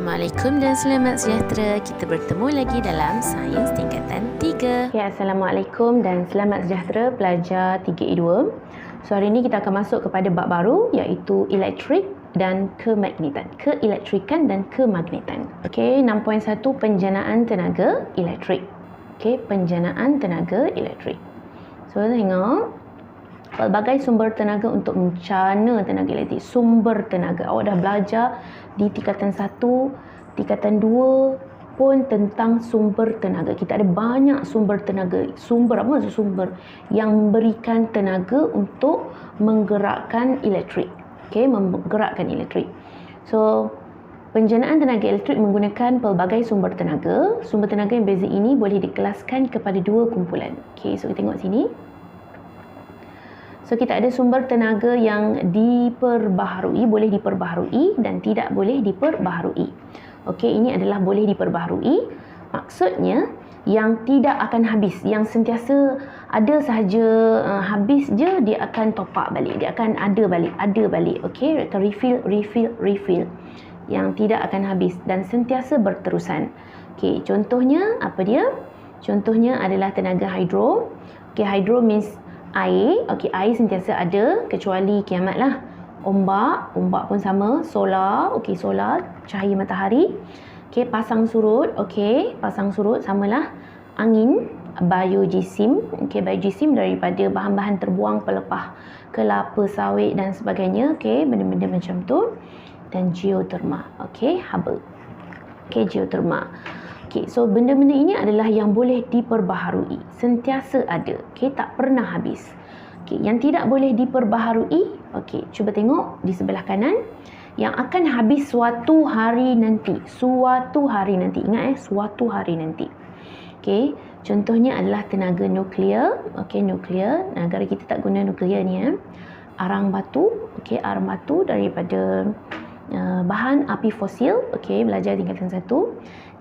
Assalamualaikum dan selamat sejahtera. Kita bertemu lagi dalam Sains Tingkatan 3. Okay, Assalamualaikum dan selamat sejahtera pelajar 3E2. So hari ini kita akan masuk kepada bab baru iaitu elektrik dan kemagnetan. Keelektrikan dan kemagnetan. Okay, 6.1 penjanaan tenaga elektrik. Okay, penjanaan tenaga elektrik. So tengok. Pelbagai sumber tenaga untuk mencana tenaga elektrik. Sumber tenaga. Awak dah belajar di tingkatan 1, tingkatan 2 pun tentang sumber tenaga. Kita ada banyak sumber tenaga. Sumber, apa maksud sumber? Yang memberikan tenaga untuk menggerakkan elektrik. Okay, menggerakkan elektrik. So, penjanaan tenaga elektrik menggunakan pelbagai sumber tenaga. Sumber tenaga yang beza ini boleh dikelaskan kepada dua kumpulan. Okay, so kita tengok sini. So, kita ada sumber tenaga yang diperbaharui, boleh diperbaharui dan tidak boleh diperbaharui. Okey, ini adalah boleh diperbaharui. Maksudnya, yang tidak akan habis, yang sentiasa ada sahaja, habis je, dia akan top up balik. Dia akan ada balik. Okey, refill. Yang tidak akan habis dan sentiasa berterusan. Okey, contohnya apa dia? Contohnya adalah tenaga hidro. Okey, hidro means air. Okey, air sentiasa ada kecuali kiamat lah. Ombak pun sama. Solar, okey, solar, cahaya matahari. Okey, pasang surut, okey, pasang surut samalah. Angin, biogesim, okey, biogesim daripada bahan-bahan terbuang pelepah kelapa sawit dan sebagainya, okey, benda-benda macam tu. Dan geoterma, okey, haba. Okey, geoterma. Okay, so benda-benda ini adalah yang boleh diperbaharui, sentiasa ada, okay, tak pernah habis. Okay, yang tidak boleh diperbaharui, okay, cuba tengok di sebelah kanan, yang akan habis suatu hari nanti. Suatu hari nanti, ingat suatu hari nanti. Okay, contohnya adalah tenaga nuklear. Okay, nuklear, negara kita tak guna nuklear ni. Arang batu, okay, arang batu daripada bahan api fosil, okay, belajar tingkatan 1.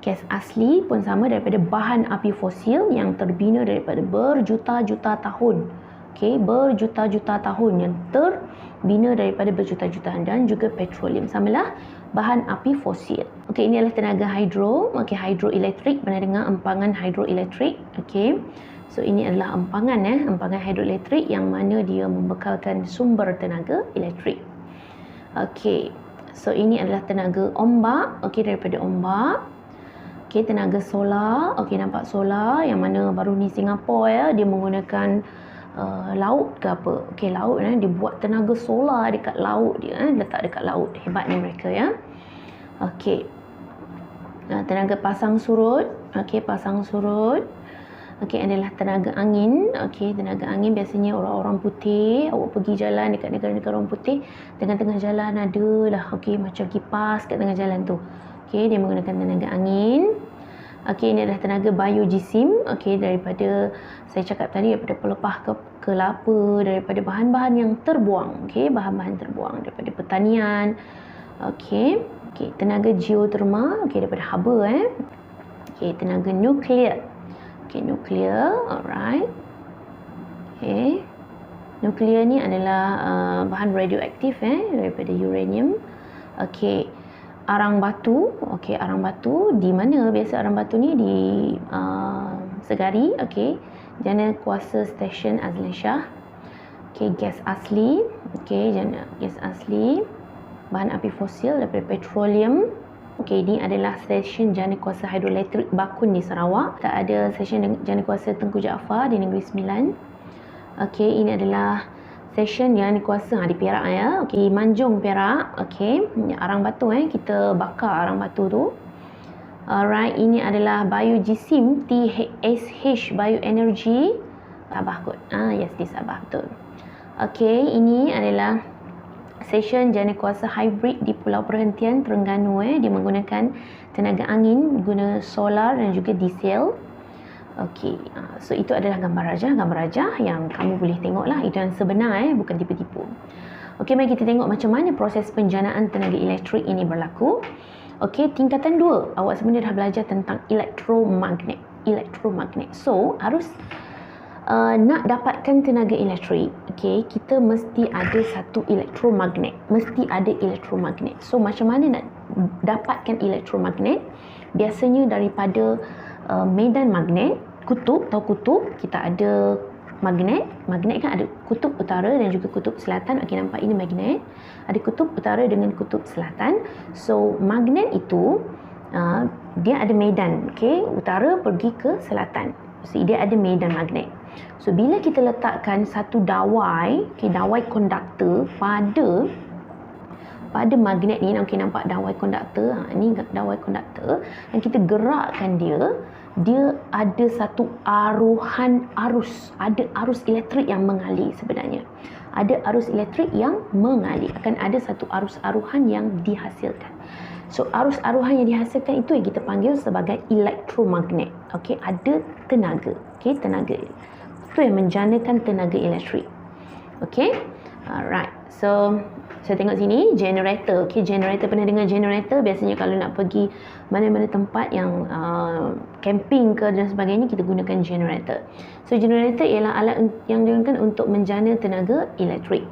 Gas asli pun sama daripada bahan api fosil yang terbina daripada berjuta-juta tahun. Okay, berjuta-juta tahun yang terbina daripada berjuta-juta tahun. Dan juga petroleum, samalah bahan api fosil. Okay, ini adalah tenaga hidro. Okay, hidroelektrik, pernah dengar empangan hidroelektrik? Okay, so ini adalah empangan hidroelektrik yang mana dia membekalkan sumber tenaga elektrik. Okay, so ini adalah tenaga ombak. Okay, daripada ombak. Okay, tenaga solar. Okay, nampak solar yang mana baru ni Singapura dia menggunakan laut ke apa. Okay, laut dia buat tenaga solar dekat laut dia, letak dekat laut. Hebatnya mereka ya. Okay, tenaga pasang surut. Okay, pasang surut. Okay, adalah tenaga angin. Okay, tenaga angin biasanya orang-orang putih, awak pergi jalan dekat negara-negara orang putih, tengah-tengah jalan ada lah, okay, macam kipas kat tengah jalan tu. Okay, dia menggunakan tenaga angin. Okay, ini adalah tenaga biogesim. Okay, daripada, saya cakap tadi, daripada pelepah kelapa, daripada bahan-bahan yang terbuang. Okay, bahan-bahan terbuang daripada pertanian. Okay, tenaga geoterma. Okay, daripada haba. Okay, tenaga nuklear. Okay, nuklear, alright. Okay, nuklear ni adalah bahan radioaktif daripada uranium. Okay, arang batu. Okay, arang batu di mana biasa arang batu ni? Di Segari. Okay, Jana Kuasa Stesen Azlan Shah. Okay, gas asli. Okay, jana gas asli, bahan api fosil daripada petroleum. Okay, ini adalah stesen Jana Kuasa Hidroelektrik Bakun di Sarawak. Tak ada stesen Jana Kuasa Tengku Jaafar di Negeri Sembilan. Okay, ini adalah stesen Jana Kuasa di Perak ya. Okay, Manjung Perak. Okay, arang batu kita bakar arang batu tu. Alright, ini adalah biogesim TSH bioenergy Sabah kot. Yes, di Sabah betul. Okay, ini adalah stesen Jana Kuasa Hybrid di Pulau Perhentian Terengganu. Dia menggunakan tenaga angin, guna solar dan juga diesel. Okey, so itu adalah gambar rajah yang kamu boleh tengoklah. Itu yang sebenar bukan tipu-tipu. Okey, mari kita tengok macam mana proses penjanaan tenaga elektrik ini berlaku. Okey, tingkatan 2, awak sebenarnya dah belajar tentang elektromagnet. So, harus nak dapatkan tenaga elektrik, okey, kita mesti ada satu elektromagnet. Mesti ada elektromagnet. So macam mana nak dapatkan elektromagnet? Biasanya daripada medan magnet, kutub, tahu kutub, kita ada magnet. Magnet kan ada kutub utara dan juga kutub selatan. Okey, nampak ini magnet. Ada kutub utara dengan kutub selatan. So magnet itu dia ada medan, okey, utara pergi ke selatan. So dia ada medan magnet. So bila kita letakkan satu dawai, okey, dawai konduktor pada magnet ni, okey, nampak dawai konduktor, ni dawai konduktor, dan kita gerakkan dia ada satu aruhan arus, ada arus elektrik yang mengalir sebenarnya. Ada arus elektrik yang mengalir, akan ada satu arus aruhan yang dihasilkan. So arus aruhan yang dihasilkan itu yang kita panggil sebagai elektromagnet. Okey, ada tenaga. Okey, tenaga. Itu yang menjanakan tenaga elektrik. Okey. Alright. So saya tengok sini generator. Okey, generator, pernah dengar generator? Biasanya kalau nak pergi mana-mana tempat yang camping ke dan sebagainya, kita gunakan generator. So generator ialah alat yang digunakan untuk menjana tenaga elektrik.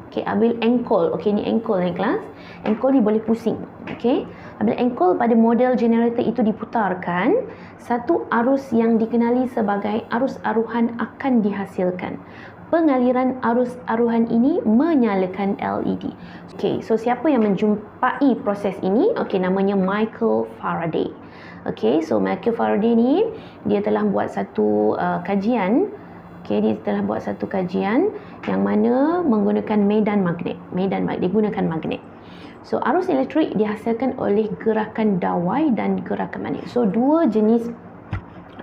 Okey, ambil engkol. Okey, ni engkol ni kelas. Engkol ni boleh pusing. Okey, ambil engkol, pada model generator itu diputarkan, satu arus yang dikenali sebagai arus aruhan akan dihasilkan. Pengaliran arus aruhan ini menyalakan LED. Okey, so siapa yang menjumpai proses ini? Okey, namanya Michael Faraday. Okey, so Michael Faraday ni dia telah buat satu kajian. Okey, dia telah buat satu kajian yang mana menggunakan medan magnet. Dia gunakan magnet. So arus elektrik dihasilkan oleh gerakan dawai dan gerakan magnet. So dua jenis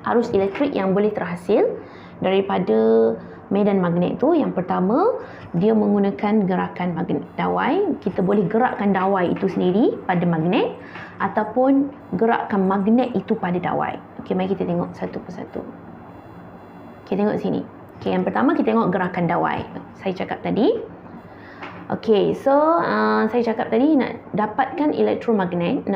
arus elektrik yang boleh terhasil daripada medan magnet tu. Yang pertama, dia menggunakan gerakan magnet dawai. Kita boleh gerakkan dawai itu sendiri pada magnet ataupun gerakkan magnet itu pada dawai. Okey, mari kita tengok satu persatu. Okey, tengok sini. Okey, yang pertama kita tengok gerakan dawai. Saya cakap tadi. Okey, so saya cakap tadi nak dapatkan elektromagnet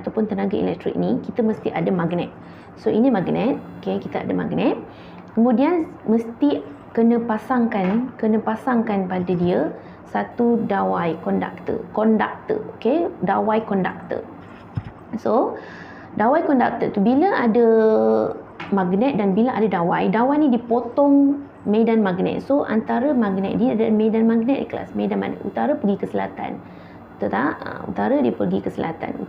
ataupun tenaga elektrik ni, kita mesti ada magnet. So ini magnet. Okey, kita ada magnet. Kemudian mesti kena pasangkan pada dia satu dawai konduktor. Okey, dawai konduktor. So dawai konduktor tu bila ada magnet dan bila ada dawai ni dipotong medan magnet. So antara magnet dia dan medan magnet di kelas, medan magnet utara pergi ke selatan. Betul tak? Utara dia pergi ke selatan.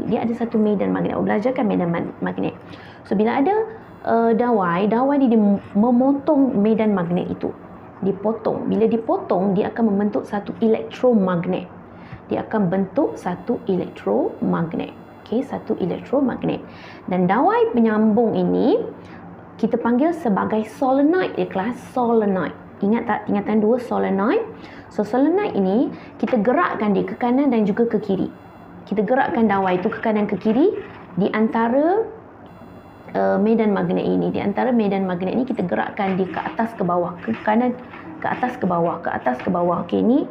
Dia ada satu medan magnet. Belajarkan medan magnet. So bila ada dawai ni dia memotong medan magnet itu. Dipotong. Bila dipotong, dia akan membentuk satu elektromagnet. Okey, satu elektromagnet. Dan dawai penyambung ini kita panggil sebagai solenoid di kelas. Solenoid. Ingat tak tingkatan 2 solenoid? So solenoid ini kita gerakkan dia ke kanan dan juga ke kiri. Kita gerakkan dawai itu ke kanan ke kiri di antara medan magnet ini. Di antara medan magnet ini kita gerakkan dia ke atas ke bawah, ke kanan ke atas ke bawah, ke atas ke bawah. Okey, ini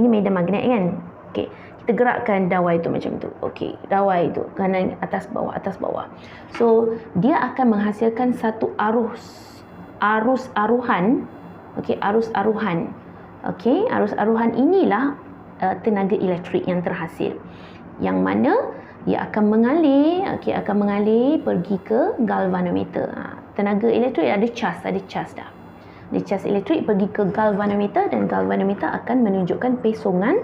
medan magnet kan. Okey, kita gerakkan dawai itu macam tu. Okey, dawai itu kanan atas bawah, atas bawah. So dia akan menghasilkan satu arus aruhan. Okey, arus aruhan. Okey, arus aruhan inilah tenaga elektrik yang terhasil, yang mana dia akan mengalir. Okey, akan mengalir pergi ke galvanometer. Tenaga elektrik ada cas dah. Ada cas elektrik pergi ke galvanometer dan galvanometer akan menunjukkan pesongan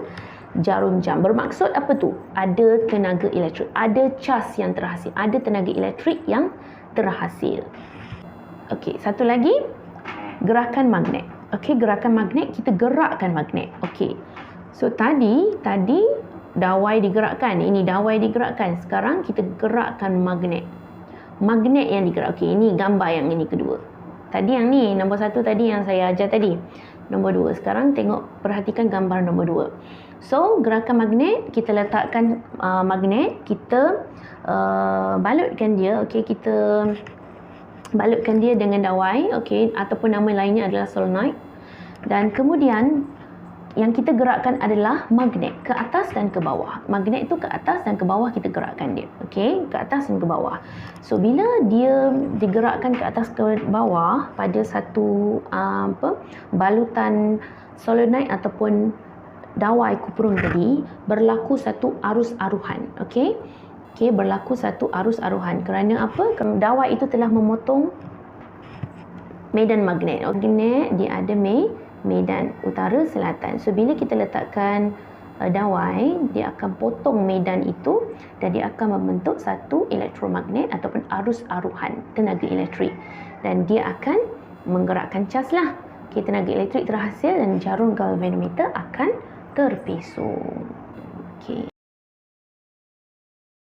jarum jam. Bermaksud apa tu? Ada tenaga elektrik, ada cas yang terhasil, ada tenaga elektrik yang terhasil. Okey, satu lagi gerakan magnet. Okey, gerakan magnet, kita gerakkan magnet. Okey. So tadi dawai digerakkan, ini dawai digerakkan. Sekarang kita gerakkan magnet. Magnet yang digerak. Okey, ini gambar yang ini kedua. Tadi yang ni nombor 1 tadi yang saya ajar tadi. Nombor 2. Sekarang perhatikan gambar nombor 2. So gerakan magnet, kita letakkan magnet, kita balutkan dia. Okey, kita balutkan dia dengan dawai, okey, ataupun nama lainnya adalah solenoid. Dan kemudian yang kita gerakkan adalah magnet ke atas dan ke bawah. Magnet itu ke atas dan ke bawah kita gerakkan dia. Okey, ke atas dan ke bawah. So bila dia digerakkan ke atas ke bawah pada satu balutan solenoid ataupun dawai kupurung tadi, berlaku satu arus aruhan. Okey. Okey, berlaku satu arus aruhan. Kerana apa? Dawai itu telah memotong medan magnet. Magnet dia ada medan utara selatan. So bila kita letakkan dawai, dia akan potong medan itu dan dia akan membentuk satu elektromagnet ataupun arus aruhan tenaga elektrik, dan dia akan menggerakkan cas lah. Okay, tenaga elektrik terhasil dan jarum galvanometer akan terpesong. Okay.